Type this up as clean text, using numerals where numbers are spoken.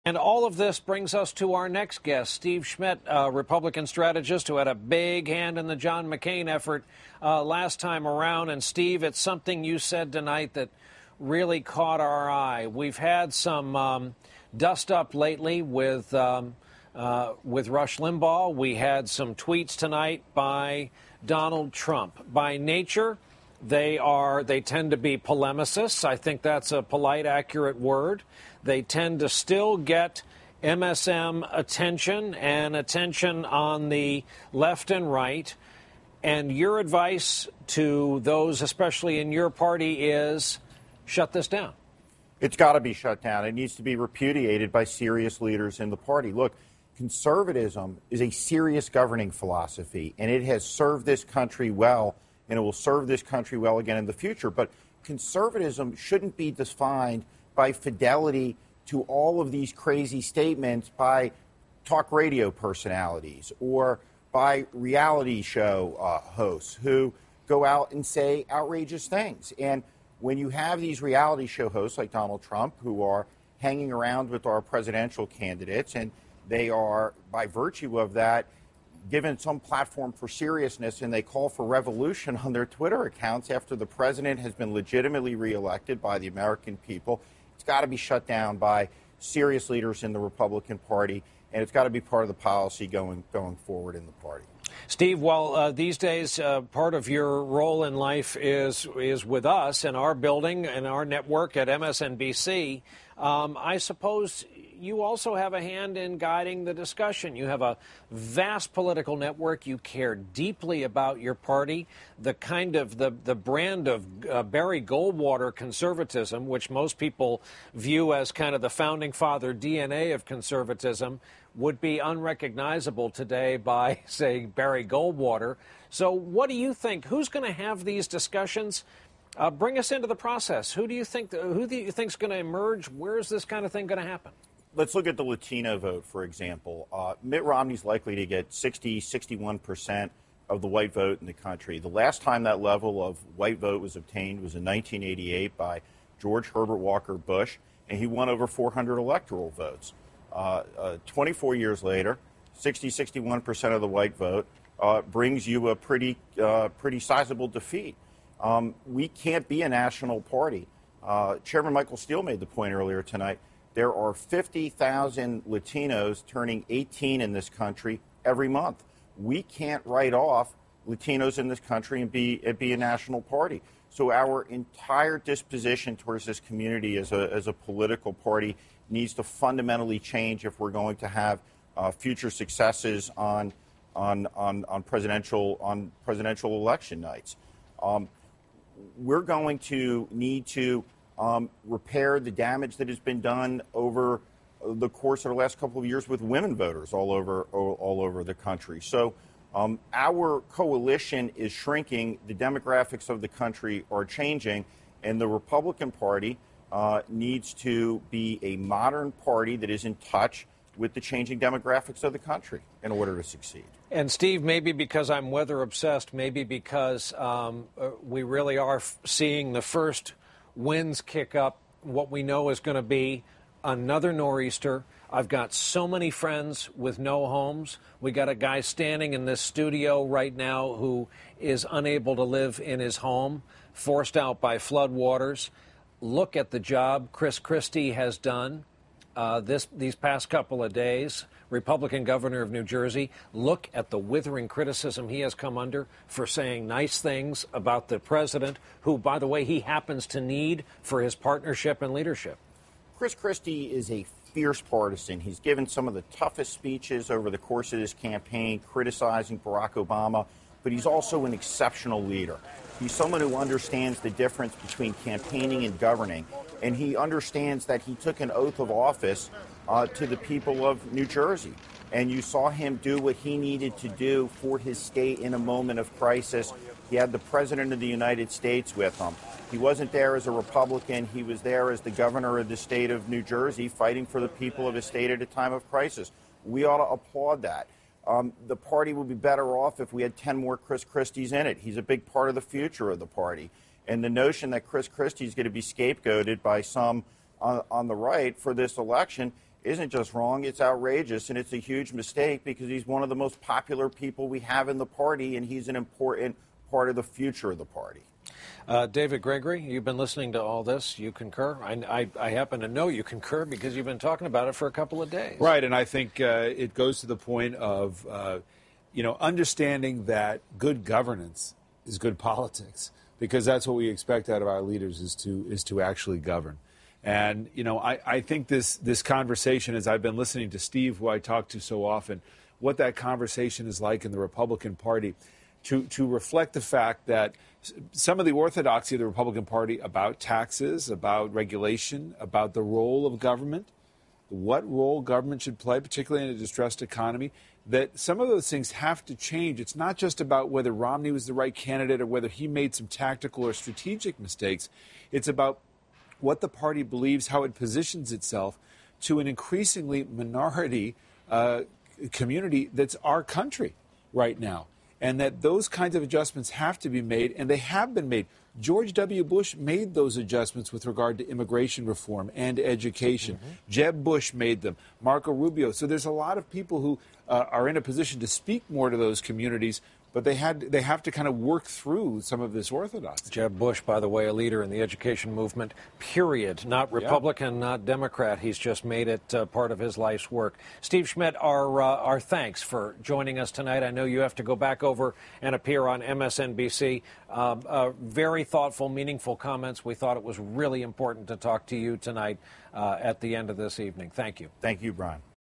And all of this brings us to our next guest, Steve Schmidt, a Republican strategist who had a big hand in the John McCain effort last time around. And, Steve, it's something you said tonight that really caught our eye. We've had some dust up lately with Rush Limbaugh. We had some tweets tonight by Donald Trump. By nature, they tend to be polemicists. I think that's a polite, accurate word. They tend to still get MSM attention and attention on the left and right. And your advice to those, especially in your party, is shut this down. It's got to be shut down. It needs to be repudiated by serious leaders in the party. Look, conservatism is a serious governing philosophy, and it has served this country well, and it will serve this country well again in the future. But conservatism shouldn't be defined by fidelity to all of these crazy statements by talk radio personalities or by reality show hosts who go out and say outrageous things. And when you have these reality show hosts like Donald Trump who are hanging around with our presidential candidates, and they are, by virtue of that, given some platform for seriousness, and they call for revolution on their Twitter accounts after the president has been legitimately reelected by the American people, it's got to be shut down by serious leaders in the Republican Party, and it's got to be part of the policy going forward in the party. Steve, well, these days, part of your role in life is with us in our building and our network at MSNBC. I suppose you also have a hand in guiding the discussion. You have a vast political network. You care deeply about your party, the kind of the brand of Barry Goldwater conservatism, which most people view as kind of the founding father DNA of conservatism, would be unrecognizable today by, say, Barry Goldwater. So what do you think? Who's going to have these discussions? Bring us into the process. Who do you think is going to emerge? Where is this kind of thing going to happen? Let's look at the Latino vote, for example. Mitt Romney's likely to get 61% of the white vote in the country. The last time that level of white vote was obtained was in 1988 by George Herbert Walker Bush, and he won over 400 electoral votes. 24 years later, 61% of the white vote brings you a pretty sizable defeat. We can't be a national party. Chairman Michael Steele made the point earlier tonight. There are 50,000 Latinos turning 18 in this country every month. We can't write off Latinos in this country and be a national party. So our entire disposition towards this community as a political party needs to fundamentally change if we're going to have future successes on presidential election nights. We're going to need to repair the damage that has been done over the course of the last couple of years with women voters all over the country. So our coalition is shrinking. The demographics of the country are changing, and the Republican Party needs to be a modern party that is in touch with the changing demographics of the country in order to succeed. And, Steve, maybe because I'm weather obsessed, maybe because we really are seeing the first winds kick up what we know is going to be another nor'easter. I've got so many friends with no homes. We got a guy standing in this studio right now who is unable to live in his home, forced out by floodwaters. Look at the job Chris Christie has done these past couple of days. Republican governor of New Jersey. Look at the withering criticism he has come under for saying nice things about the president, who, by the way, he happens to need for his partnership and leadership. Chris Christie is a fierce partisan. He's given some of the toughest speeches over the course of his campaign, criticizing Barack Obama, but he's also an exceptional leader. He's someone who understands the difference between campaigning and governing, and he understands that he took an oath of office to the people of New Jersey. And you saw him do what he needed to do for his state in a moment of crisis. He had the President of the United States with him. He wasn't there as a Republican. He was there as the governor of the state of New Jersey, fighting for the people of his state at a time of crisis. We ought to applaud that. The party would be better off if we had 10 more Chris Christies in it. He's a big part of the future of the party. And the notion that Chris Christie is going to be scapegoated by some on the right for this election isn't just wrong, it's outrageous, and it's a huge mistake because he's one of the most popular people we have in the party, and he's an important part of the future of the party. David Gregory, you've been listening to all this. You concur? I happen to know you concur because you've been talking about it for a couple of days. Right, and I think it goes to the point of, understanding that good governance is good politics, because that's what we expect out of our leaders is to actually govern. And, I think this conversation, as I've been listening to Steve, who I talk to so often, what that conversation is like in the Republican Party, to reflect the fact that some of the orthodoxy of the Republican Party about taxes, about regulation, about the role of government, what role government should play, particularly in a distressed economy, that some of those things have to change. It's not just about whether Romney was the right candidate or whether he made some tactical or strategic mistakes. It's about what the party believes, how it positions itself to an increasingly minority community that's our country right now. And that those kinds of adjustments have to be made, and they have been made. George W. Bush made those adjustments with regard to immigration reform and education. Jeb Bush made them. Marco Rubio. So there's a lot of people who are in a position to speak more to those communities, but they have to kind of work through some of this orthodoxy. Jeb Bush, by the way, a leader in the education movement, period. Not Republican, not Democrat. He's just made it part of his life's work. Steve Schmidt, our thanks for joining us tonight. I know you have to go back over and appear on MSNBC. Very thoughtful, meaningful comments. We thought it was really important to talk to you tonight at the end of this evening. Thank you. Thank you, Brian.